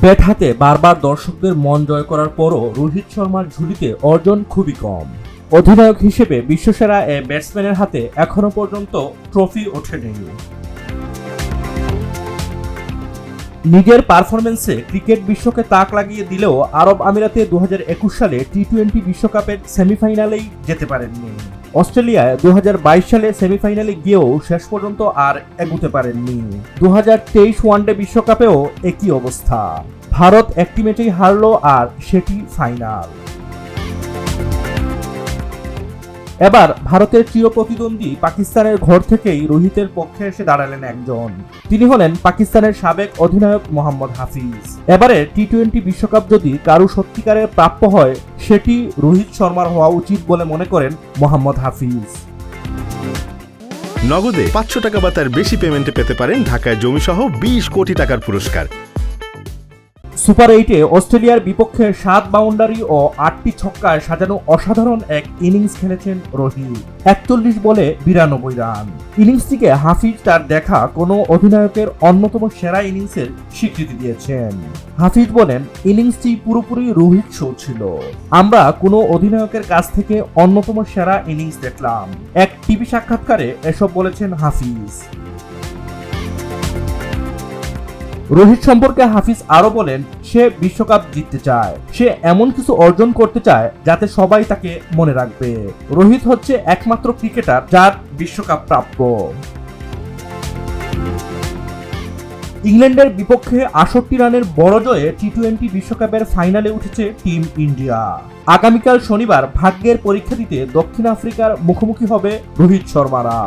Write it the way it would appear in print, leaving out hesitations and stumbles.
Bat হাতে বারবার দর্শকদের মন জয় করার পরও রোহিত শর্মার ঝুলিতে অর্জন খুবই কম। অধিনায়ক হিসেবে বিশ্বসেরা এ ব্যাটসম্যানের হাতে এখনো পর্যন্ত ট্রফি ওঠেনি। নিজের পারফরম্যান্সে ক্রিকেট বিশ্বকে তাক লাগিয়ে দিলেও আরব আমিরাতে 2021 সালে টি-20 বিশ্বকাপের সেমিফাইনালেই যেতে পারেননি। অস্ট্রেলিয়ায় 2022 সালে সেমিফাইনালে গিয়েও শেষ পর্যন্ত আর এগোতে পারেননি। 2023 ওয়ানডে বিশ্বকাপেও একই অবস্থা। ভারত একটি ম্যাচেই হারলো, আর সেটি ফাইনাল। এবার ভারতের চির প্রতিদ্বন্দ্বী পাকিস্তানের ঘর থেকেই রোহিতের পক্ষে এসে দাঁড়ালেন একজন। তিনি হলেন পাকিস্তানের সাবেক অধিনায়ক মোহাম্মদ হাফিজ। এবারে টি-20 বিশ্বকাপ যদি কারো সত্যিকারের প্রাপ্য হয়, সেটি রোহিত শর্মার হওয়া উচিত বলে মনে করেন মোহাম্মদ হাফিজ। নগদে 500 টাকা বা তার বেশি পেমেন্টে পেতে পারেন ঢাকায় জমিসহ 20 কোটি টাকার পুরস্কার। সুপার 8-এ অস্ট্রেলিয়ার বিপক্ষে 7 বাউন্ডারি ও 8টি ছক্কায় সাজানো অসাধারণ এক ইনিংস খেলেছেন রোহিত। 41 বলে 92 রান। ইনিংসটিকে হাফিজ তার দেখা কোনো অধিনায়কের অন্যতম সেরা ইনিংসের স্বীকৃতি দিয়েছেন। হাফিজ বলেন, ইনিংসটি পুরোপুরি রোহিত শো ছিল। আমরা কোনো অধিনায়কের কাছ থেকে অন্যতম সেরা ইনিংস দেখলাম। এক টিভি সাক্ষাৎকারে এসব বলেছেন হাফিজ। রোহিত সম্পর্কে হাফিজ আরো বলেন, সে বিশ্বকাপ জিততে চায়। সে এমন কিছু অর্জন করতে চায় যাতে সবাই তাকে মনে রাখবে। রোহিত হচ্ছে একমাত্র ক্রিকেটার যার বিশ্বকাপ প্রাপ্য। ইংল্যান্ডের বিপক্ষে 68 রানের বড় জয়ে টি-20 বিশ্বকাপের ফাইনালে উঠেছে টিম ইন্ডিয়া। আগামীকাল শনিবার ভাগ্যের পরীক্ষা দিতে দক্ষিণ আফ্রিকার মুখোমুখি হবে রোহিত শর্মারা।